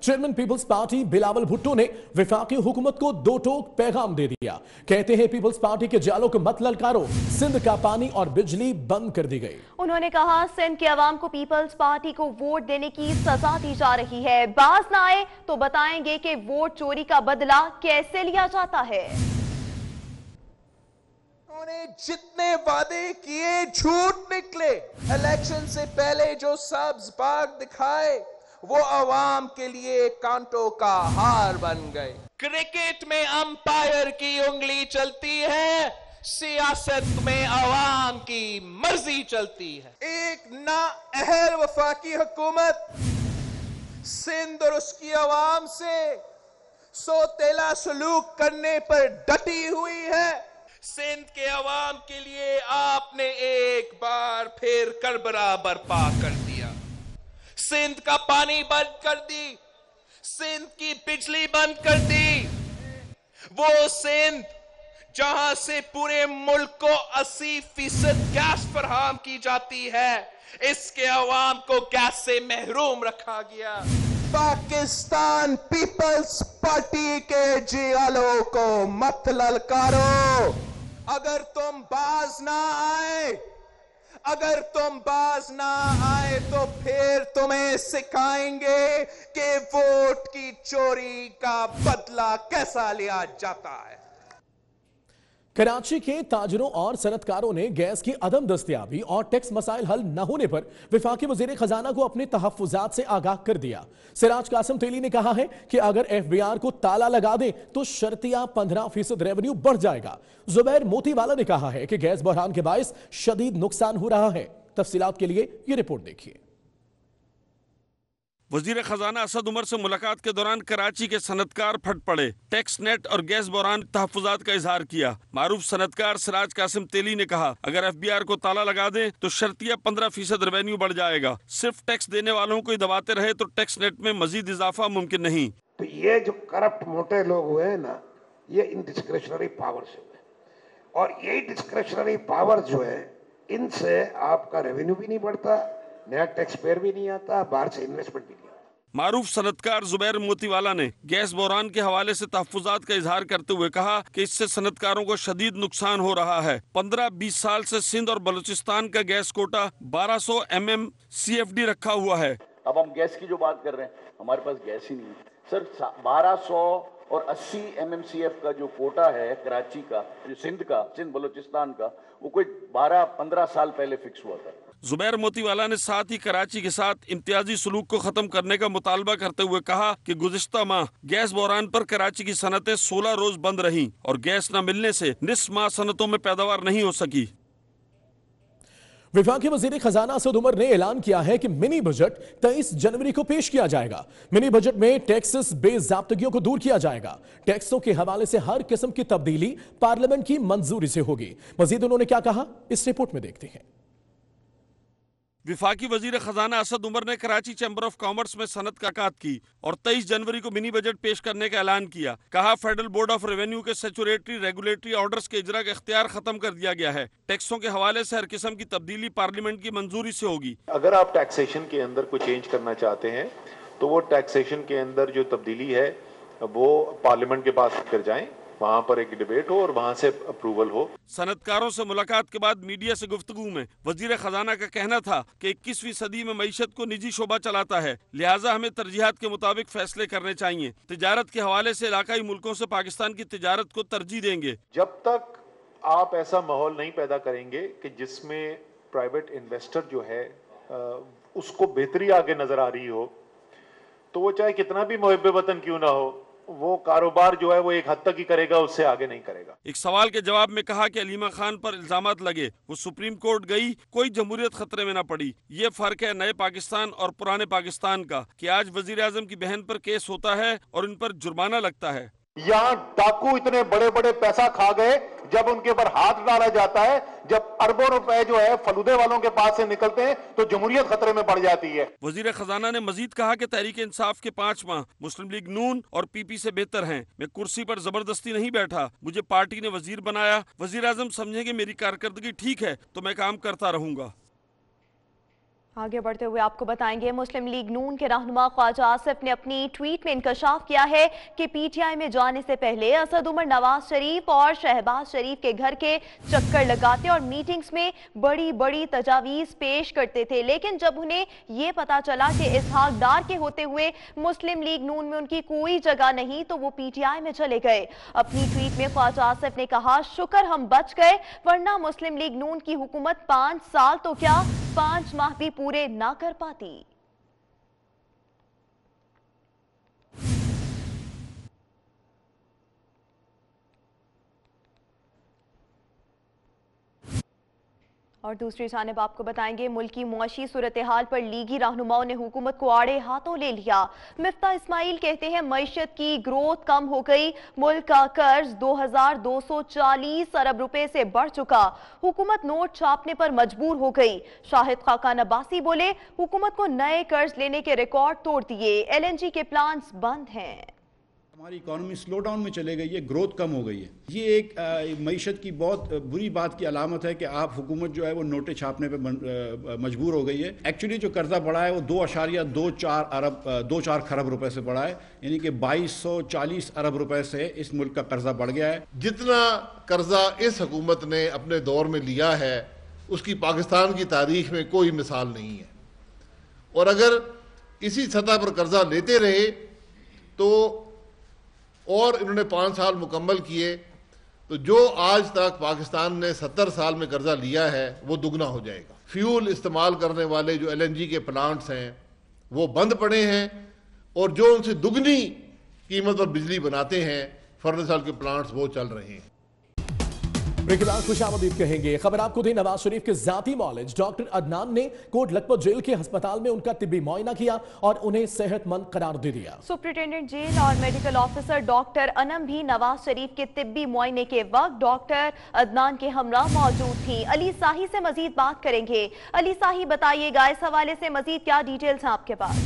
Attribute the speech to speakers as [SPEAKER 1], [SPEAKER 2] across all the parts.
[SPEAKER 1] Chairman peoples party Bilawal Bhutto ने वफाकी हुकूमत को दो टोक पैगाम दे दिया। कहते हैं पीपल्स पार्टी के जालों को मत ललकारो, सिंध का पानी और बिजली बंद कर दी गई।
[SPEAKER 2] उन्होंने कहा सिंध के अवाम को पीपल्स पार्टी को वोट देने की सजा दी जा रही है। बाज ना आए तो बताएंगे कि वोट चोरी का बदला कैसे लिया जाता है।
[SPEAKER 3] उन्होंने जितने वादे किए झूठ निकले। इलेक्शन से पहले जो सब्ज बाग दिखाए वो अवाम के लिए कांटों का हार बन गए। क्रिकेट में अंपायर की उंगली चलती है, सियासत में अवाम की मर्जी चलती है। एक नाअहल वफाकी हुकूमत सिंध और उसकी अवाम से सोतेला सलूक करने पर डटी हुई है। सिंध के अवाम के लिए आपने एक बार फिर करबला बर्पा कर दिया। सिंध का पानी बंद कर दी, सिंध की बिजली बंद कर दी। वो सिंध जहां से पूरे मुल्क को 80% गैस फराहम की जाती है, इसके अवाम को गैस से महरूम रखा गया। पाकिस्तान पीपल्स पार्टी के जियालों को मत ललकारो। अगर तुम बाज ना आए तो फिर तुम्हें सिखाएंगे कि वोट की चोरी का बदला कैसा लिया जाता है।
[SPEAKER 1] कराची के ताजरों और सनतकारों ने गैस की अदम दस्तयाबी और टैक्स मसाइल हल न होने पर वफाकी वजीर खजाना को अपने तहफ्फुजात से आगाह कर दिया। सिराज कासिम तेली ने कहा है कि अगर FBR को ताला लगा दे तो शर्तिया 15% रेवेन्यू बढ़ जाएगा। जुबैर मोतीवाला ने कहा है कि गैस बहरान के बायस शदीद नुकसान हो रहा है। तफसीलात के लिए यह रिपोर्ट देखिए।
[SPEAKER 4] वजीर खजाना असद उमर से मुलाकात के दौरान कराची के सनतकार फट पड़े। टैक्स नेट और गैस बहरान तहफ्फुजात का इजहार किया। मारूफ सनतकार सिराज कासिम तेली ने कहा अगर FBR को ताला लगा दें तो शर्तिया 15% रेवेन्यू बढ़ जाएगा। सिर्फ टैक्स देने वालों को ही दबाते रहे तो टैक्स नेट में मजीद इजाफा मुमकिन नहीं।
[SPEAKER 5] तो ये जो करप्ट मोटे लोग हुए हैं ना, ये इन डिस्क्रिशनरी पावर से हुए, और यही डिस्क्रिशनरी पावर जो है इनसे आपका रेवेन्यू भी नहीं बढ़ता, नया टैक्स पेयर भी नहीं आता, बाहर से इन्वेस्टमेंट भी नहीं आता।
[SPEAKER 4] मारूफ सनतकार जुबैर मोतीवाला ने गैस बहरान के हवाले से तहफ्फुजात का इजहार करते हुए कहा कि इससे सनतकारों को शदीद नुकसान हो रहा है। 15-20 साल से सिंध और बलूचिस्तान का गैस कोटा 1200 mm CFD रखा हुआ है।
[SPEAKER 6] अब हम गैस की जो बात कर रहे हैं, हमारे पास गैस ही नहीं है सर। 1200 और 80 MMCF का जो कोटा है कराची का, जो सिंध बलूचिस्तान का, वो कोई 12-15 साल पहले फिक्स हुआ था।
[SPEAKER 4] जुबैर मोतीवाला ने साथ ही कराची के साथ इम्तियाजी सलूक को खत्म करने का मुतालबा करते हुए कहा कि गुज़िश्ता माह गैस बहरान पर कराची की सनतें 16 रोज बंद रहीं और गैस न मिलने से निस्फ माह सनतों में पैदावार नहीं हो सकी।
[SPEAKER 1] वफाकी वजीर खजाना असद उमर ने ऐलान किया है कि मिनी बजट 23 जनवरी को पेश किया जाएगा। मिनी बजट में टैक्सेस बेज़ाब्तगियों को दूर किया जाएगा। टैक्सों के हवाले से हर किस्म की तब्दीली पार्लियामेंट की मंजूरी से होगी। मजीद उन्होंने क्या कहा, इस रिपोर्ट में देखते हैं।
[SPEAKER 4] विफाकी वजीर खजाना असद उमर ने कराची चैम्बर ऑफ कॉमर्स में सनत का कात की और 23 जनवरी को मिनी बजट पेश करने का ऐलान किया। कहा फेडरल बोर्ड ऑफ रेवेन्यू के स्टैट्यूटरी रेगुलेटरी ऑर्डर्स के इजरा का इख्तियार खत्म कर दिया गया है। टैक्सों के हवाले से हर किस्म की तब्दीली पार्लियामेंट की मंजूरी से होगी।
[SPEAKER 7] अगर आप टैक्सेशन के अंदर कोई चेंज करना चाहते हैं तो वो टैक्सेशन के अंदर जो तब्दीली है वो पार्लियामेंट के पास कर जाएं, वहां पर एक डिबेट हो और वहां से अप्रूवल हो।
[SPEAKER 4] सनतकारों से मुलाकात के बाद मीडिया से गुफ्तगू में वजीर खजाना का कहना था कि 21वीं सदी में मईशत को निजी शोबा चलाता है, लिहाजा हमें तरजीहात के मुताबिक फैसले करने चाहिए। तिजारत के हवाले से इलाकाई मुल्कों से पाकिस्तान की तिजारत को तरजीह देंगे।
[SPEAKER 7] जब तक आप ऐसा माहौल नहीं पैदा करेंगे कि जिसमें प्राइवेट इन्वेस्टर जो है उसको बेहतरी आगे नजर आ रही हो, तो वो चाहे कितना भी मुहिब्बे वतन क्यों ना हो, वो कारोबार जो है वो एक हद तक ही करेगा, उससे आगे नहीं करेगा।
[SPEAKER 4] एक सवाल के जवाब में कहा कि अलीमा खान पर इल्जामात लगे, वो सुप्रीम कोर्ट गई, कोई जमहूरियत खतरे में न पड़ी। ये फर्क है नए पाकिस्तान और पुराने पाकिस्तान का कि आज वजीर आजम की बहन पर केस होता है और इन पर जुर्माना लगता है।
[SPEAKER 7] यहाँ डाकू इतने बड़े बड़े पैसा खा गए, जब उनके ऊपर हाथ डाला जाता है, जब अरबों रुपए जो है फलूदे वालों के पास से निकलते हैं तो जमहूरियत खतरे में पड़ जाती है।
[SPEAKER 4] वजीर खजाना ने मजीद कहा कि तहरीक इंसाफ के 5 माह मुस्लिम लीग नून और PP से बेहतर हैं। मैं कुर्सी पर जबरदस्ती नहीं बैठा, मुझे पार्टी ने वजीर बनाया। वजीर आजम समझेंगे मेरी कारकर्दगी ठीक है तो मैं काम करता रहूंगा।
[SPEAKER 2] आगे बढ़ते हुए आपको बताएंगे, मुस्लिम लीग नून के रहनुमा ख्वाजा आसिफ ने अपनी ट्वीट में इंकशाफ किया है कि पीटीआई में जाने से पहले असद उमर नवाज शरीफ और शहबाज शरीफ के घर के चक्कर लगाते और मीटिंग्स में बड़ी बड़ी तजावीज पेश करते थे, लेकिन जब उन्हें ये पता चला कि इसहाक डार के होते हुए मुस्लिम लीग नून में उनकी कोई जगह नहीं तो वो पीटीआई में चले गए। अपनी ट्वीट में ख्वाजा आसिफ ने कहा, शुक्र हम बच गए, वरना मुस्लिम लीग नून की हुकूमत 5 साल तो क्या 5 माह भी पूरे ना कर पाती। और दूसरी जानिब आपको बताएंगे, मुल्क की मुआशी सूरत हाल पर लीगी रहनुमाओं ने हुकूमत को आड़े हाथों ले लिया। मिफ्ता इस्माइल कहते हैं मईशत की ग्रोथ कम हो गई, मुल्क का कर्ज 2240 अरब रुपए से बढ़ चुका, हुकूमत नोट छापने पर मजबूर हो गई। शाहिद खाकान अब्बासी बोले, हुकूमत को नए कर्ज लेने के रिकॉर्ड तोड़ दिए, एलएनजी के प्लांट्स बंद हैं।
[SPEAKER 8] हमारी इकॉनमी स्लो डाउन में चले गई है, ग्रोथ कम हो गई है। ये एक मईशत की बहुत बुरी बात की अलामत है कि आप हुकूमत जो है वो नोटें छापने पे मजबूर हो गई है। एक्चुअली जो कर्जा बढ़ा है वो 2.24 खरब रुपए से बढ़ा है, यानी कि 2240 अरब रुपए से इस मुल्क का कर्जा बढ़ गया है।
[SPEAKER 9] जितना कर्जा इस हुकूमत ने अपने दौर में लिया है उसकी पाकिस्तान की तारीख में कोई मिसाल नहीं है, और अगर इसी सतह पर कर्जा लेते रहे तो और इन्होंने 5 साल मुकम्मल किए तो जो आज तक पाकिस्तान ने 70 साल में कर्जा लिया है वो दुगना हो जाएगा। फ्यूल इस्तेमाल करने वाले जो एलएनजी के प्लांट्स हैं वो बंद पड़े हैं, और जो उनसे दुगनी कीमत पर बिजली बनाते हैं फर्नेस ऑयल के प्लांट्स वो चल रहे हैं।
[SPEAKER 1] खुशामदीद कहेंगे। खबर आपको दी, नवाज शरीफ के जाती मौलिज डॉक्टर अदनान ने कोट लखपत जेल के अस्पताल में उनका तिब्बी मुआयना किया और उन्हें सेहतमंद करार दे दिया।
[SPEAKER 2] सुप्रिंटेंडेंट जेल और मेडिकल ऑफिसर डॉक्टर अनम भी नवाज शरीफ के तिब्बी मुआयने के वक्त डॉक्टर अदनान के हमरा मौजूद थी। अली साही से मजीद बात करेंगे। अली साही बताइएगा, इस हवाले से मजीद क्या डिटेल्स हैं आपके पास?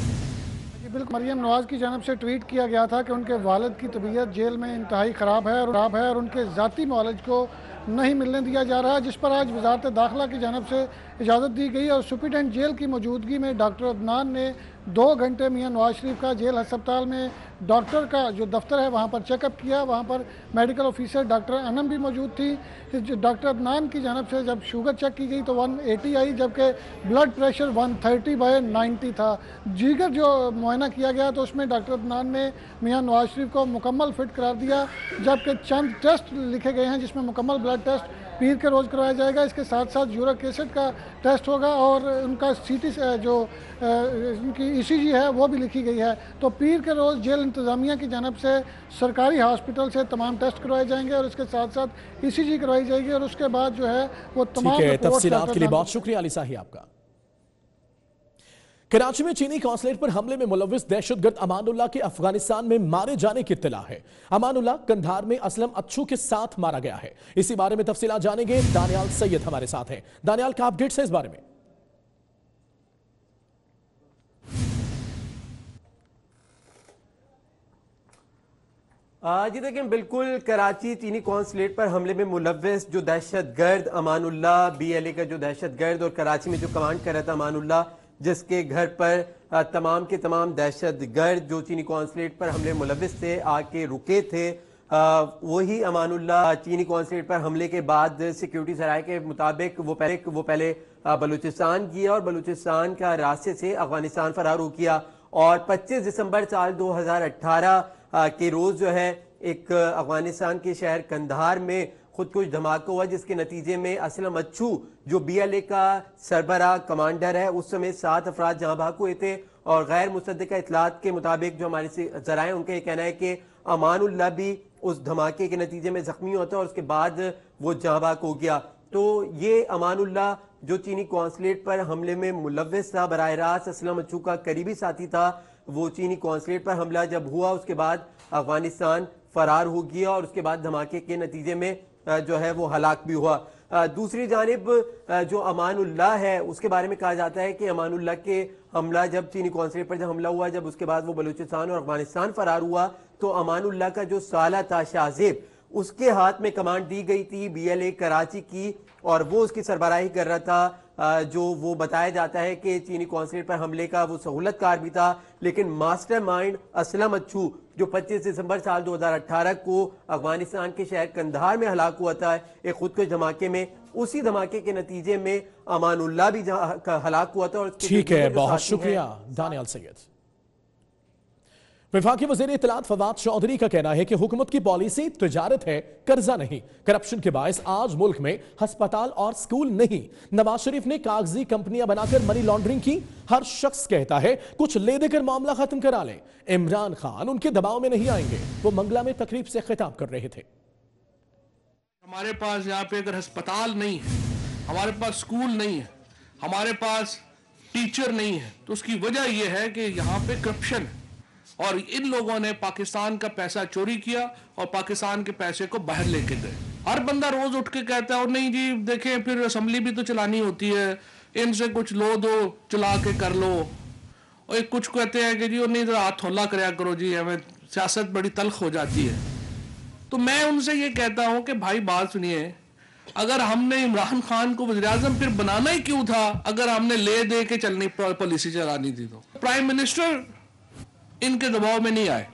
[SPEAKER 10] बिल्कुल, मरियम नवाज की जानब से ट्वीट किया गया था कि उनके वालिद की तबीयत जेल में इंतहाई ख़राब है और उनके ज़ाती मौलिज को नहीं मिलने दिया जा रहा, जिस पर आज वजारत दाखिला की जानब से इजाज़त दी गई और सुप्रिंटेंडेंट जेल की मौजूदगी में डॉक्टर अदनान ने 2 घंटे मियां नवाज शरीफ का जेल अस्पताल में डॉक्टर का जो दफ्तर है वहाँ पर चेकअप किया। वहाँ पर मेडिकल ऑफिसर डॉक्टर अनम भी मौजूद थी। डॉक्टर अदनान की जानब से जब शुगर चेक की गई तो 180 आई, जबकि ब्लड प्रेशर 130/90 था। जीगर जो मुआयना किया गया तो उसमें डॉक्टर अदनान ने मियां नवाज शरीफ को मुकम्मल फिट करार दिया, जबकि चंद टेस्ट लिखे गए हैं जिसमें मुकम्मल ब्लड टेस्ट पीर के रोज़ करवाया जाएगा। इसके साथ साथ यूरिक एसिड का टेस्ट होगा और उनका सीटी जो उनकी ईसीजी है वो भी लिखी गई है। तो पीर के रोज़ जेल इंतज़ामिया की जानब से सरकारी हॉस्पिटल से तमाम टेस्ट करवाए जाएंगे और इसके साथ साथ ईसीजी करवाई जाएगी और उसके बाद जो है वो तमाम
[SPEAKER 1] तफसीलात के लिए बहुत शुक्रिया अली साही आपका। कराची में चीनी कॉन्सुलेट पर हमले में मुलव्विस दहशतगर्द अमानुल्लाह के अफगानिस्तान में मारे जाने की इत्तला है। अमानुल्लाह कंधार में असलम अच्छू के साथ मारा गया है। इसी बारे में तफसीलात जानेंगे, दानियाल सैयद हमारे साथ हैं। दानियाल, का अपडेट्स है इस बारे में?
[SPEAKER 11] जी देखिए, बिल्कुल कराची चीनी कॉन्सुलेट पर हमले में मुलव्विस जो दहशतगर्द अमानुल्लाह BLA का जो दहशतगर्द और कराची में जो कमांड कर रहा था अमानुल्लाह, जिसके घर पर तमाम के तमाम दहशतगर्द जो चीनी कॉन्सुलेट पर हमले मुलव्विस थे आके रुके थे, वही अमानुल्लाह चीनी कॉन्सुलेट पर हमले के बाद सिक्योरिटी सराय के मुताबिक वो पहले बलूचिस्तान किया और बलूचिस्तान का रास्ते से अफगानिस्तान फरार हो किया और 25 दिसंबर साल 2018 के रोज जो है एक अफगानिस्तान के शहर कंधार में खुदकुश धमाका हुआ, जिसके नतीजे में असलम अच्छू जो BLA का सरबराह कमांडर है उस समय 7 अफराद जहां भाग हुए थे और गैर मुसद्दका इतलात के मुताबिक जो हमारे जराए उनका ये कहना है कि अमानुल्लाह भी उस धमाके के नतीजे में जख्मी होता और उसके बाद वो जहां भाग हो गया। तो ये अमानुल्लाह जो चीनी कॉन्सुलेट पर हमले में मुलव्विस था, बराह रास्त असलम अच्छू का करीबी साथी था, वो चीनी कॉन्सुलेट पर हमला जब हुआ उसके बाद अफगानिस्तान फरार हो गया और उसके बाद धमाके के नतीजे में जो है वो हलाक भी हुआ। दूसरी जानिब जो अमानुल्लाह है उसके बारे में कहा जाता है कि अमानुल्लाह के हमला जब चीनी कॉन्सुलेट पर जब हमला हुआ, जब उसके बाद वो बलूचिस्तान और अफगानिस्तान फरार हुआ तो अमानुल्लाह का जो साला था शाहजेब, उसके हाथ में कमांड दी गई थी BLA कराची की और वो उसकी सरबराही कर रहा था जो वो बताया जाता है कि चीनी कॉन्सुलेट पर हमले का वो सहूलतकार भी था, लेकिन मास्टरमाइंड असलम अच्छू जो 25 दिसंबर साल 2018 को अफगानिस्तान के शहर कंधार में हलाक हुआ था एक खुदकुश धमाके में, उसी धमाके के नतीजे में अमानुल्लाह भी हलाक हुआ था। और
[SPEAKER 1] ठीक है, बहुत शुक्रिया दानियाल सैयद। वफाकी वज़ीर इत्तलात फवाद चौधरी का कहना है कि हुकूमत की पॉलिसी तिजारत है, कर्जा नहीं। करप्शन के बायस आज मुल्क में अस्पताल और स्कूल नहीं। नवाज शरीफ ने कागजी कंपनियां बनाकर मनी लॉन्ड्रिंग की। हर शख्स कहता है कुछ ले देकर मामला खत्म करा लें। इमरान खान उनके दबाव में नहीं आएंगे। वो मंगला में तकरीब से खिताब कर रहे थे।
[SPEAKER 12] हमारे पास यहाँ पे अगर अस्पताल नहीं है, हमारे पास स्कूल नहीं है, हमारे पास टीचर नहीं है, तो उसकी वजह यह है कि यहाँ पे करप्शन है और इन लोगों ने पाकिस्तान का पैसा चोरी किया और पाकिस्तान के पैसे को बाहर लेके गए। हर बंदा रोज उठ के कहता है और नहीं जी देखें फिर असेंबली भी तो चलानी होती है, इनसे कुछ लो दो चला के कर लो। और एक कुछ कहते हैं कि जी और नहीं तो हाथ थोला कराया करो जी, हमें सियासत बड़ी तल्ख हो जाती है। तो मैं उनसे ये कहता हूँ कि भाई बात सुनिए, अगर हमने इमरान खान को वज़ीर-ए-आज़म फिर बनाना ही क्यों था अगर हमने ले दे के चलनी पॉलिसी चलानी थी। तो प्राइम मिनिस्टर इनके दबाव में नहीं आए।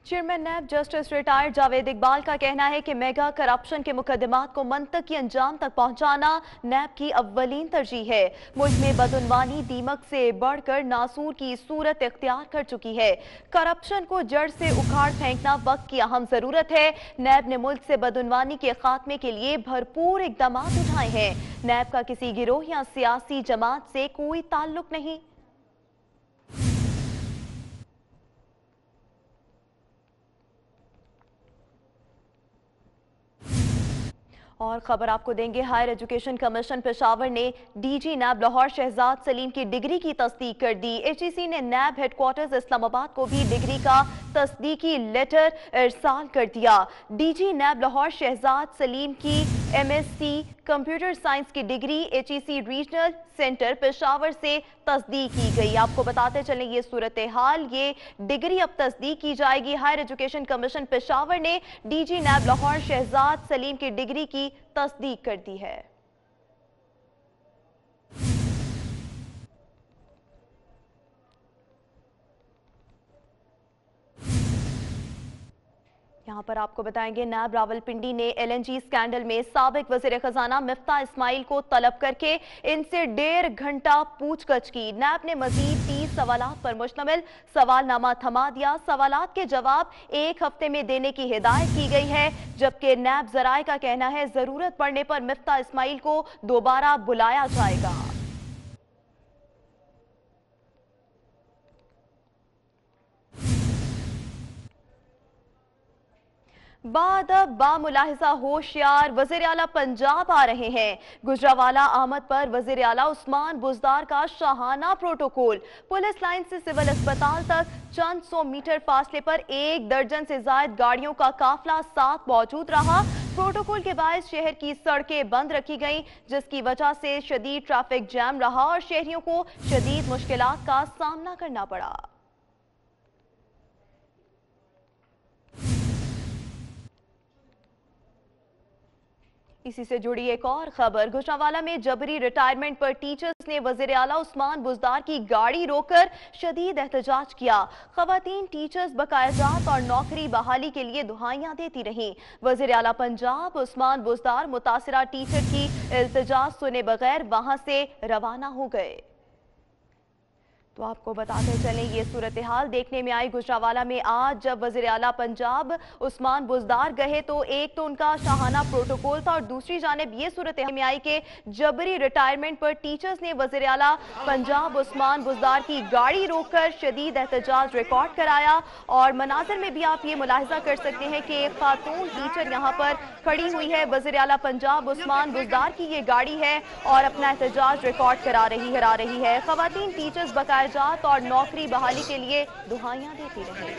[SPEAKER 2] Chairman NAB justice retired Javed Iqbal का कहना है कि मेगा करप्शन के मुकदमात को मंतकी अंजाम तक पहुंचाना नैब की अव्वलीन तरजीह है। मुल्क में बदउनवानी दीमक से बढ़कर नासूर की सूरत इख्तियार कर चुकी है। करप्शन को जड़ से उखाड़ फेंकना वक्त की अहम जरूरत है। नैब ने मुल्क से बदउनवानी के खात्मे के लिए भरपूर इकदाम उठाए हैं। नैब का किसी गिरोह या सियासी जमात से कोई ताल्लुक नहीं। और खबर आपको देंगे, हायर एजुकेशन कमीशन पेशावर ने डीजी नैब लाहौर शहजाद सलीम की डिग्री की तस्दीक कर दी। एचईसी ने नैब हेडक्वार्टर्स इस्लामाबाद को भी डिग्री का तस्दीकी लेटर इरसाल कर दिया। डीजी नैब लाहौर शहजाद सलीम की एमएससी कंप्यूटर साइंस की degree HEC regional centre Peshawar से तस्दीक की गई। आपको बताते चलें ये सूरत हाल, ये डिग्री अब तस्दीक की जाएगी। हायर एजुकेशन कमीशन पेशावर ने डीजी नैब लाहौर शहजाद सलीम की डिग्री की तस्दीक कर दी है। यहाँ पर आपको बताएंगे, नैब रावलपिंडी ने एलएनजी स्कैंडल में साबिक वज़ीर खजाना मिफ्ता इस्माइल को तलब करके इनसे 1.5 घंटा पूछगछ की। नैब ने मजीद 30 सवालात पर मुश्तमिल सवालनामा थमा दिया। सवालात के जवाब 1 हफ्ते में देने की हिदायत की गई है, जबकि नैब जराए का कहना है जरूरत पड़ने पर मिफ्ता इस्माइल को दोबारा बुलाया जाएगा। बादब बामुलाहिजा होशियार वज़ीर आला पंजाब आ रहे हैं। गुजरावाला आमद पर वज़ीर आला उस्मान बुज़दार का शाहाना प्रोटोकॉल। पुलिस लाइन से सिविल अस्पताल तक चंद 100 मीटर फासले पर 1 दर्जन से ज्यादा गाड़ियों का काफिला साथ मौजूद रहा। प्रोटोकॉल के बायस शहर की सड़कें बंद रखी गईं, जिसकी वजह से शदीद ट्रैफिक जैम रहा और शहरियों को शदीद मुश्किलात का सामना करना पड़ा। इसी से जुड़ी एक और खबर, गुजरांवाला में जबरी रिटायरमेंट पर टीचर्स ने वज़ीर आला उस्मान बुज़दार की गाड़ी रोककर शदीद एहतजाज किया। खवातीन टीचर्स बकायाजात और नौकरी बहाली के लिए दुहाइयां देती रहीं। वज़ीर आला पंजाब उस्मान बुज़दार मुतासिरा टीचर की इल्तिजाज सुने बगैर वहां से रवाना हो गए। तो आपको बताते चलें, ये सूरत हाल देखने में आई गुजरांवाला में आज जब वज़ीर आला पंजाब उस्मान बुज़दार गए तो एक तो उनका शाहाना प्रोटोकॉल था और दूसरी जानिब ये सूरत हाल में आई कि जबरी रिटायरमेंट पर टीचर्स ने वज़ीर आला पंजाब उस्मान बुज़दार की गाड़ी रोककर शदीद एहतजाज रिकॉर्ड कराया। और मनाज़र में भी आप ये मुलाहिजा कर सकते हैं कि एक खातून टीचर यहाँ पर खड़ी हुई है, वज़ीर आला पंजाब उस्मान बुज़दार की ये गाड़ी है और अपना एहतजाज रिकॉर्ड करा रही है। खवातीन टीचर्स बकायाजात और नौकरी बहाली के लिए दुहाइयां देती रही।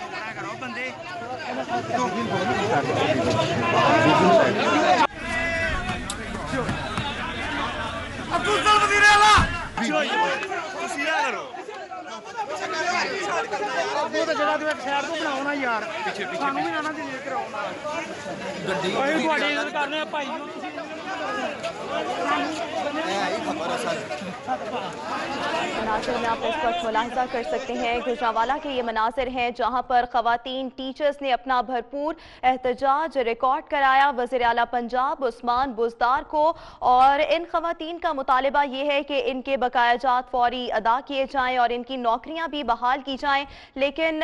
[SPEAKER 2] मनाजिर में आप इस वक्त मुलाहिजा कर सकते हैं, गुजरांवाला के ये मनाजिर हैं जहां पर खवातीन टीचर्स ने अपना भरपूर एहतजाज रिकॉर्ड कराया वज़ीर आला पंजाब उस्मान बुज़दार को। और इन खवातीन का मुतालिबा ये है कि इनके बकायाजात फौरी अदा किए जाएं और इनकी नौकरियां भी बहाल की जाएं। लेकिन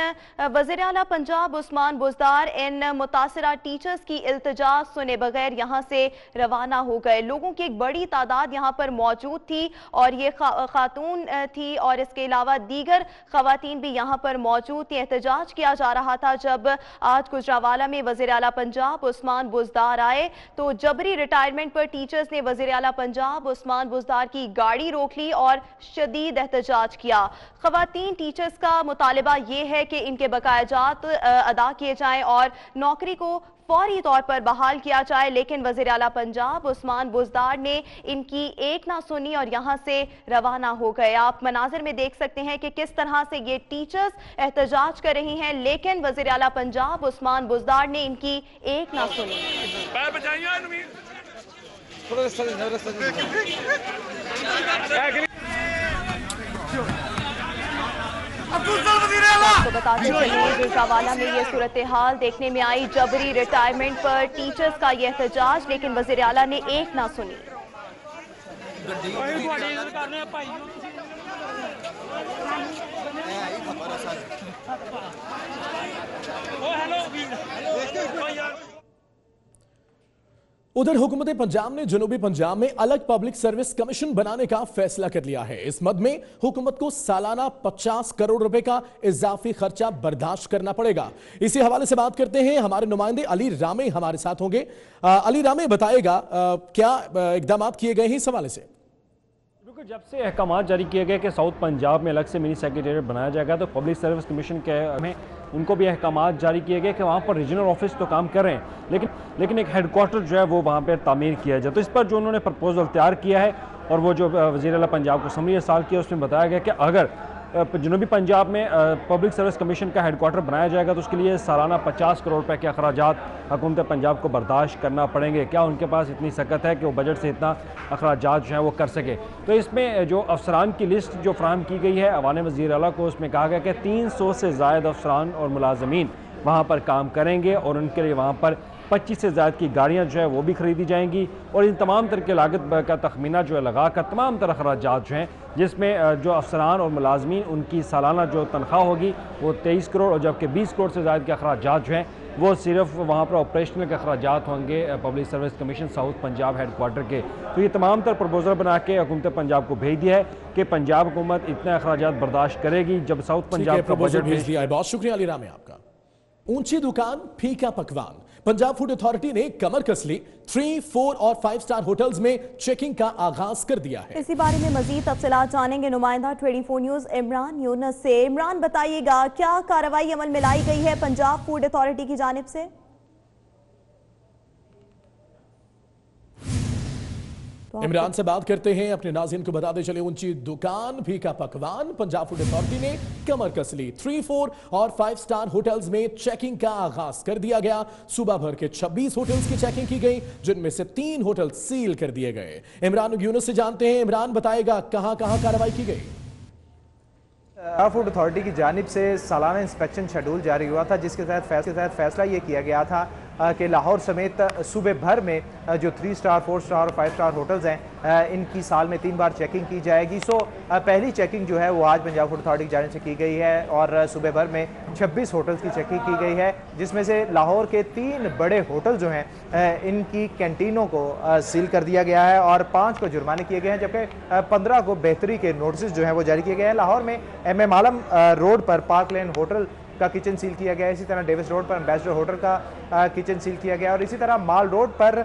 [SPEAKER 2] वज़ीर आला पंजाब उस्मान बुज़दार इन मुतासरा टीचर्स की इल्तिजा सुने बगैर यहाँ से रवाना हो गए। लोगों की एक बड़ी तादाद यहाँ पर मौजूद थी और ये खातून थी और इसके अलावा दीगर खवातीन भी यहाँ पर मौजूद थी। एहतजाज किया जा रहा था जब आज गुजरांवाला में वज़ीर आला पंजाब उस्मान बुज़दार आए तो जबरी रिटायरमेंट पर टीचर्स ने वज़ीर आला पंजाब उस्मान बुज़दार की गाड़ी रोक ली और शदीद एहतजाज किया। खवातीन टीचर्स का मुतालिबा ये है कि इनके बकायाजात अदा किए जाएं और नौकरी को फौरी तौर पर बहाल किया जाए। लेकिन वज़ीर आला पंजाब उस्मान बुज़दार ने इनकी एक ना सुनी और यहाँ से रवाना हो गए। आप मनाजिर में देख सकते हैं कि किस तरह से ये टीचर्स एहतजाज कर रही हैं, लेकिन वज़ीर आला पंजाब उस्मान बुज़दार ने इनकी एक ना सुनी। आपको बताते चलिए गुजरांवाला में ये सूरत हाल देखने में आई, जबरी रिटायरमेंट पर टीचर्स का ये एहतजाज, लेकिन वज़ीर आला ने एक ना सुनी।
[SPEAKER 1] उधर हुकूमत पंजाब ने जनूबी पंजाब में अलग पब्लिक सर्विस कमीशन बनाने का फैसला कर लिया है। इस मद में हुकूमत को सालाना 50 करोड़ रुपए का इजाफी खर्चा बर्दाश्त करना पड़ेगा। इसी हवाले से बात करते हैं, हमारे नुमाइंदे अली रामे हमारे साथ होंगे। अली रामे बताएगा क्या इकदाम किए गए हैं इस हवाले से।
[SPEAKER 13] जब से अहकाम जारी किए गए कि साउथ पंजाब में अलग से मिनी सेक्रेटेरिएट बनाया जाएगा तो पब्लिक सर्विस कमीशन के में उनको भी अहकाम जारी किए गए कि वहाँ पर रीजनल ऑफिस तो काम कर रहे हैं लेकिन एक हेडक्वार्टर जो है वो वहाँ पर तामीर किया जाए। तो इस पर जो उन्होंने प्रपोजल तैयार किया है और वो जो वज़ीर आला पंजाब को समरी साल किया उसमें बताया गया कि अगर जनूबी पंजाब में पब्लिक सर्विस कमीशन का हेडक्वार्टर बनाया जाएगा तो उसके लिए सालाना 50 करोड़ रुपए के अखराजात हुकूमत पंजाब को बर्दाश्त करना पड़ेंगे। क्या उनके पास इतनी सकत है कि वो बजट से इतना अखराजात जो है वो कर सके। तो इसमें जो अफसरान की लिस्ट जो फ्राहम की गई है अवान वज़ीर आला को, उसमें कहा गया कि 300 से ज़ायद अफसरान और मुलाजमीन वहाँ पर काम करेंगे और उनके लिए वहाँ पर 25 से ज़्यादा की गाड़ियाँ जो है वो भी खरीदी जाएंगी और इन तमाम तरह की लागत का तखमीना जो है लगा कर तमाम तरह अखराजात जो हैं जिसमें जो अफसरान और मुलाजमीन उनकी सालाना जो तनख्वाह होगी वो 23 करोड़ और जबकि 20 करोड़ से ज़्यादा के अखराजात जो हैं वो सिर्फ वहाँ पर ऑपरेशनल के अखराजात होंगे public service commission south Punjab headquarter के। तो ये तमाम तर प्रपोजल बना के हुकूमत पंजाब को भेज दिया है कि पंजाब हुकूमत इतने अखराजात बर्दाश्त करेगी जब साउथ पंजाब का बजट
[SPEAKER 1] भेज दिया है। बहुत शुक्रिया अली रामे आपका। ऊंची दुकान फीका पकवान, पंजाब फूड अथॉरिटी ने कमर कस ली। 3, 4 और 5 स्टार होटल्स में चेकिंग का आगाज कर दिया है।
[SPEAKER 2] इसी बारे में मजीद तफसीलात जानेंगे नुमाइंदा 24 न्यूज इमरान यूनुस से। इमरान बताइएगा क्या कार्रवाई अमल में लाई गई है पंजाब फूड अथॉरिटी की जानिब से।
[SPEAKER 1] इमरान से बात करते हैं, अपने नाज़रीन को बताते चले ऊंची दुकान फीका पकवान, पंजाब फूड अथॉरिटी ने कमर कस ली। 3, 4 और 5 स्टार होटल्स में चेकिंग का आगाज कर दिया गया। सुबह भर के 26 होटल्स की चेकिंग की गई जिनमें से 3 होटल सील कर दिए गए। इमरान यूनुस से जानते हैं, इमरान बताएगा कहां कहां कार्रवाई की गई।
[SPEAKER 14] पंजाब फूड अथॉरिटी की जानिब से सालाना इंस्पेक्शन शेड्यूल जारी हुआ था जिसके तहत फैसला ये किया गया था कि लाहौर समेत सूबे भर में जो 3 स्टार 4 स्टार और 5 स्टार होटल्स हैं इनकी साल में 3 बार चेकिंग की जाएगी। पहली चेकिंग जो है वो आज पंजाब फूड अथॉरिटी की जानिब से की गई है और सूबे भर में 26 होटल्स की चेकिंग की गई है जिसमें से लाहौर के 3 बड़े होटल जो हैं इनकी कैंटीनों को सील कर दिया गया है और 5 को जुर्माने किए गए हैं जबकि 15 को बेहतरी के नोटिस जो हैं वो जारी किए गए हैं। लाहौर में MM आलम रोड पर पार्क लेन होटल का किचन सील किया गया है, इसी तरह डेविस रोड पर एम्बेसडर होटल का किचन सील किया गया और इसी तरह माल रोड पर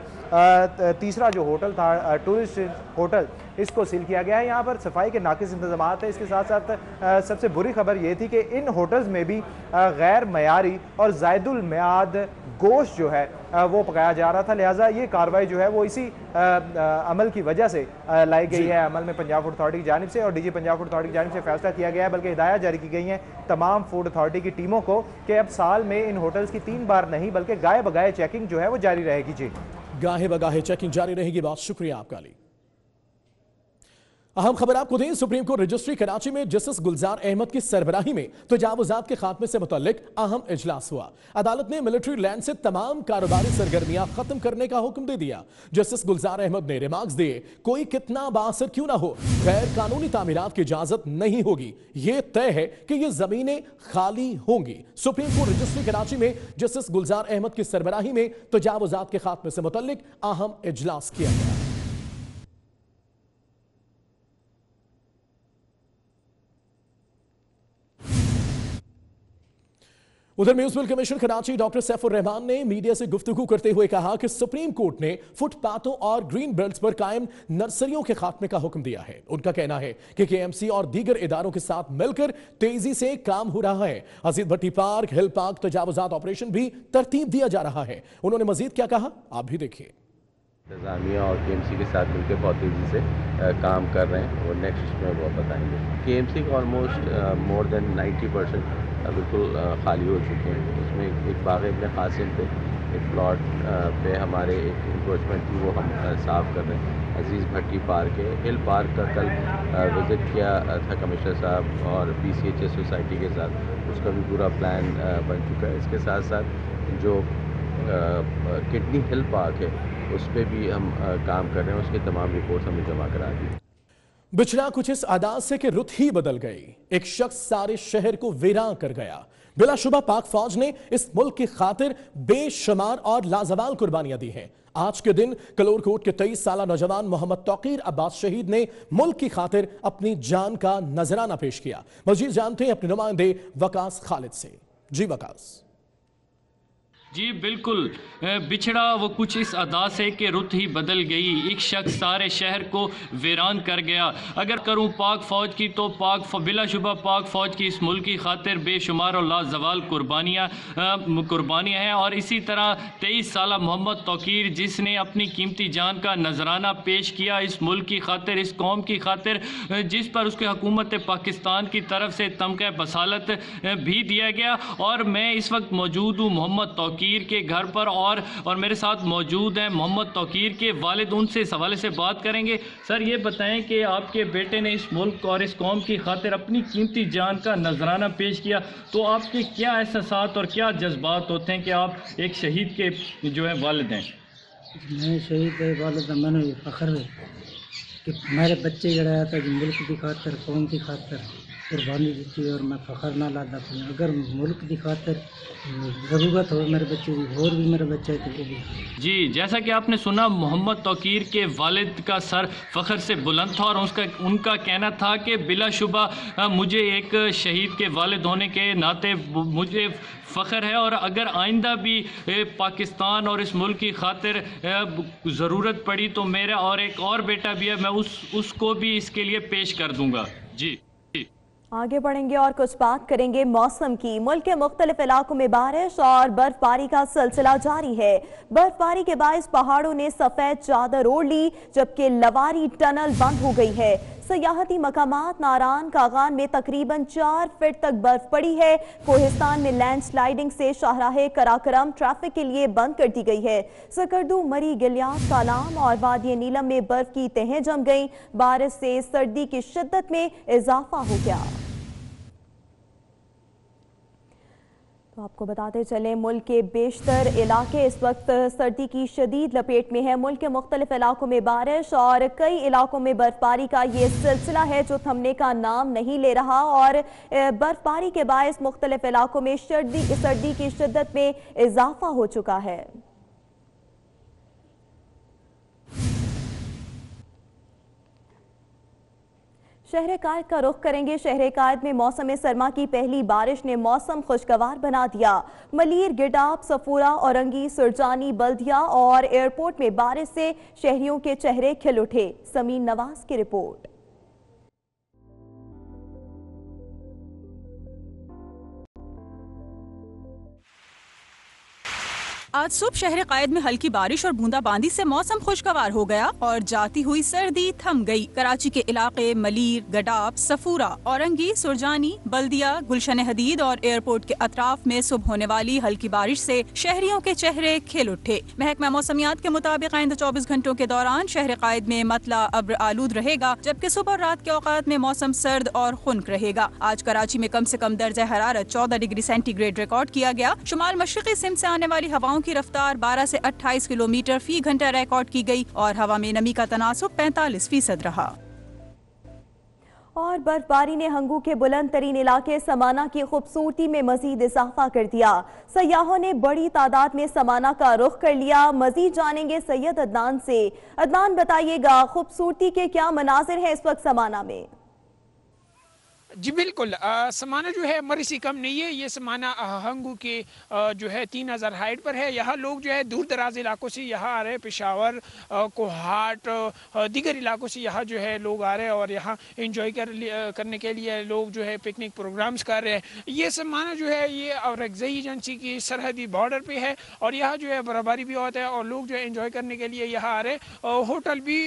[SPEAKER 14] तीसरा जो होटल था टूरिस्ट होटल इसको सील किया गया है। यहाँ पर सफाई के नाकिस इंतजाम है। इसके साथ साथ सबसे बुरी खबर ये थी कि इन होटल्स में भी गैर मयारी और ज़ायदुल मियाद गोश्त जो है वो पकाया जा रहा था, लिहाजा ये कार्रवाई जो है वो इसी अमल की वजह से लाई गई है अमल में पंजाब फूड अथॉरिटी की जानिब से और DG पंजाब फूड अथॉरिटी की जानिब से फैसला किया गया है बल्कि हिदायत जारी की गई हैं तमाम फूड अथॉरिटी की टीमों को कि अब साल में इन होटल्स की 3 बार नहीं बल्कि गाए बगाए चेकिंग जो है वो जारी रहेगी। जी
[SPEAKER 1] गाहे बगाहे चेकिंग जारी रहेगी। बहुत शुक्रिया आपका अली। अहम खबर आपको दें, सुप्रीम कोर्ट रजिस्ट्री कराची में जस्टिस गुलजार अहमद की सरबराही में तजावुजात के खात्मे से मुतल्लिक अहम इजलास हुआ। अदालत ने मिलिट्री लैंड से तमाम कारोबारी सरगर्मियां खत्म करने का हुक्म दे दिया। जस्टिस गुलजार अहमद ने रिमार्क्स दिए, कोई कितना बाअसर क्यों ना हो, गैर कानूनी तामीरात की इजाजत नहीं होगी। यह तय है कि ये जमीनें खाली होंगी। सुप्रीम कोर्ट रजिस्ट्री कराची में जस्टिस गुलजार अहमद की सरबराही में तजावुजात के खात्मे से मुतल्लिक अहम इजलास किया गया। उधर municipal commissioner Karachi doctor Saifur Rahman ने मीडिया से गुफ्तगू करते हुए कहा कि सुप्रीम कोर्ट ने फुटपाथों और ग्रीन बेल्ट्स पर कायम नर्सरियों के खात्मे का हुक्म दिया है। उनका कहना है कि केएमसी और दीगर इदारों के साथ मिलकर तेजी से काम हो रहा है। अजीज भट्टी पार्क, हिल पार्क तजावुजात ऑपरेशन भी तरतीब दिया जा रहा है। उन्होंने मजीद क्या कहा, आप भी देखिए।
[SPEAKER 15] इंतजामिया और केएमसी के साथ मिलकर बहुत तेज़ी से काम कर रहे हैं और नेक्स्ट में वो बताएंगे। केएमसी का ऑलमोस्ट मोर देन 90% बिल्कुल खाली हो चुके हैं। उसमें एक बाग इब्न कासिम पे एक प्लॉट पे हमारे एक इंक्रोचमेंट थी, वो हम साफ़ कर रहे हैं। अजीज़ भट्टी पार्क है, हिल पार्क का कल विज़िट किया था कमिश्नर साहब और BCHS सोसाइटी के साथ, उसका भी पूरा प्लान बन चुका है। इसके साथ साथ जो किडनी हिल पार्क है उस पर भी हम काम कर रहे हैं, उसकी तमाम रिपोर्ट्स हमने जमा करा दी।
[SPEAKER 1] बिछड़ा कुछ इस अदाज से कि रुत ही बदल गई। एक शख्स सारे शहर को वीरान कर गया। बिलाशुबा पाक फौज ने इस मुल्क की खातिर बेशुमार और लाजवाल कुर्बानियां दी हैं। आज के दिन कलोरकोट के 23 साला नौजवान मोहम्मद तौकीर अब्बास शहीद ने मुल्क की खातिर अपनी जान का नजराना पेश किया। मजीद जानते हैं अपने नुमाइंदे वकास खालिद से। जी वकास।
[SPEAKER 16] जी बिल्कुल, बिछड़ा वो कुछ इस अदा से कि रुत ही बदल गई। एक शख्स सारे शहर को वीरान कर गया। अगर करूं पाक फ़ौज की तो बिलाशुबा पाक फ़ौज की इस मुल्क की खातिर बेशुमार और लाजवाल कुर्बानियाँ हैं। और इसी तरह 23 साला मोहम्मद तौकीर जिसने अपनी कीमती जान का नजराना पेश किया इस मुल्क की खातिर, इस कौम की खातिर, जिस पर उसकी हुकूमत पाकिस्तान की तरफ से तमगा बसालत भी दिया गया। और मैं इस वक्त मौजूद हूँ मोहम्मद तौकीर के घर पर और मेरे साथ मौजूद हैं मोहम्मद तौकीर के वालिद। उनसे इस हवाले से बात करेंगे। सर ये बताएं कि आपके बेटे ने इस मुल्क और इस कौम की खातिर अपनी कीमती जान का नजराना पेश किया, तो आपके क्या एहसास और क्या जज्बात होते हैं कि आप एक शहीद के जो है वालिद हैं?
[SPEAKER 17] मैं शहीद के वालिद मैंने फख्र है कि मेरे बच्चे जड़ा था मुल्क की खातिर, कौम की खातिर कुर्बानी दी और मैं फख्र ना लादा अपने। अगर मुल्क की खातिर ज़रूरत हो मेरे बच्चे की, और भी मेरे बच्चे थे वो भी।
[SPEAKER 16] जी, जैसा कि आपने सुना मोहम्मद तौकीर के वालिद का सर फ़ख्र से बुलंद था और उनका कहना था कि बिलाशुबा मुझे एक शहीद के वालिद होने के नाते मुझे फ़ख्र है और अगर आइंदा भी पाकिस्तान और इस मुल्क की खातिर ज़रूरत पड़ी तो मेरा और एक और बेटा भी है, मैं उसको भी इसके लिए पेश कर दूँगा। जी
[SPEAKER 2] आगे बढ़ेंगे और कुछ बात करेंगे मौसम की। मुल्क के मुख्तलिफ इलाकों में बारिश और बर्फबारी का सिलसिला जारी है। बर्फबारी के बायस पहाड़ों ने सफेद चादर ओढ़ ली, जबकि लवारी टनल बंद हो गई है। सयाहती मकामात नारान कागान में तकरीबन 4 फीट तक बर्फ पड़ी है। कोहिस्तान में लैंडस्लाइडिंग से शाहराहे कराकरम ट्रैफिक के लिए बंद कर दी गई है। सकरदू, मरी, गिलियात, कालाम और वादी नीलम में बर्फ की तहें जम गईं। बारिश से सर्दी की शिद्दत में इजाफा हो गया। तो आपको बताते चलें, मुल्क के बेशतर इलाके इस वक्त सर्दी की शदीद लपेट में है। मुल्क के मुख्तलिफ इलाकों में बारिश और कई इलाकों में बर्फबारी का ये सिलसिला है जो थमने का नाम नहीं ले रहा और बर्फबारी के बायस मुख्तलिफ इलाकों में सर्दी की शिद्दत में इजाफा हो चुका है। शहर कायद का रुख करेंगे। शहर कायद में मौसम सरमा की पहली बारिश ने मौसम खुशगवार बना दिया। मलीर, गिरडाब, सफूरा, औरंगी, सुरजानी, बल्दिया और एयरपोर्ट में बारिश से शहरियों के चेहरे खिल उठे। समीन नवाज की रिपोर्ट।
[SPEAKER 18] आज सुबह शहर कायद में हल्की बारिश और बूंदाबांदी से मौसम खुशगवार हो गया और जाती हुई सर्दी थम गई। कराची के इलाके मलीर, गडाब, सफूरा, औरंगी, सुरजानी, बल्दिया, गुलशन हदीद और एयरपोर्ट के अतराफ में सुबह होने वाली हल्की बारिश से शहरियों के चेहरे खिल उठे। महकमा मौसमियात के मुताबिक आइंदा 24 घंटों के दौरान शहर कायद में मतला अब्र आलूद रहेगा, जबकि सुबह और रात के औकात में मौसम सर्द और खुनक रहेगा। आज कराची में कम से कम दर्जा हरारत 14 डिग्री सेंटीग्रेड रिकॉर्ड किया गया। शुमाल मशरकी सिमत से आने वाली हवाओं की रफ्तार 12 से 28 किलोमीटर फी घंटा रिकॉर्ड की गई और हवा में नमी का तनासुब 45% रहा।
[SPEAKER 2] और बर्फबारी ने हंगू के बुलंद तरीन इलाके समाना की खूबसूरती में मजीद इजाफा कर दिया। सयाहों ने बड़ी तादाद में समाना का रुख कर लिया। मजीद जानेंगे सैयद अदनान से। अदनान, बताइएगा खूबसूरती के क्या मनाजिर हैं इस वक्त समाना में?
[SPEAKER 19] जी बिल्कुल, समाना जो है मरी सी कम नहीं है। ये समाना हंगू के जो है 3000 हाइट पर है। यहाँ लोग जो है दूर दराज इलाकों से यहाँ आ रहे हैं, पेशावर, कोहाट, दीगर इलाकों से यहाँ जो है लोग आ रहे हैं और यहाँ इंजॉय करने के लिए लोग जो है पिकनिक प्रोग्राम्स कर रहे हैं। ये समाना जो है ये औरंगज़ई एजेंसी की सरहदी बॉर्डर पे है और यहाँ जो है बर्फबारी भी होता है और लोग जो है इंजॉय करने के लिए यहाँ आ रहे हैं। होटल भी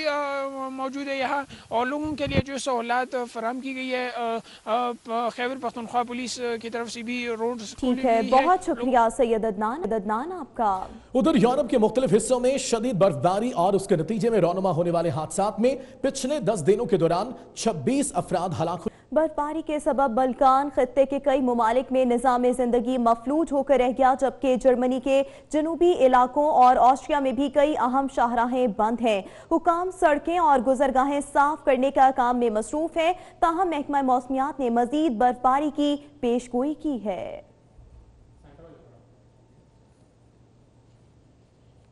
[SPEAKER 19] मौजूद है यहाँ और लोगों के लिए जो सहूलत फराहम की गई है खैबर पख्तूनख्वा पुलिस की तरफ से भी रोड।
[SPEAKER 2] ठीक है, बहुत शुक्रिया सैयद अदनान आपका।
[SPEAKER 1] उधर यूरोप के मुख्तलिफ हिस्सों में शदीद बर्फबारी और उसके नतीजे में रौनुमा होने वाले हादसात में पिछले 10 दिनों के दौरान 26 अफराद हलाक हुए।
[SPEAKER 2] बर्फबारी के सबब बल्कान खित्ते के कई ममालिक में निज़ाम जिंदगी मफलूज होकर रह गया, जबकि जर्मनी के जनूबी इलाकों और ऑस्ट्रिया में भी कई अहम शाहराहें बंद हैं। हुकाम सड़कें और गुजरगाहें साफ करने का काम में मसरूफ है। ताहम महकमा मौसमियात ने मजीद बर्फबारी की पेशगोई की है।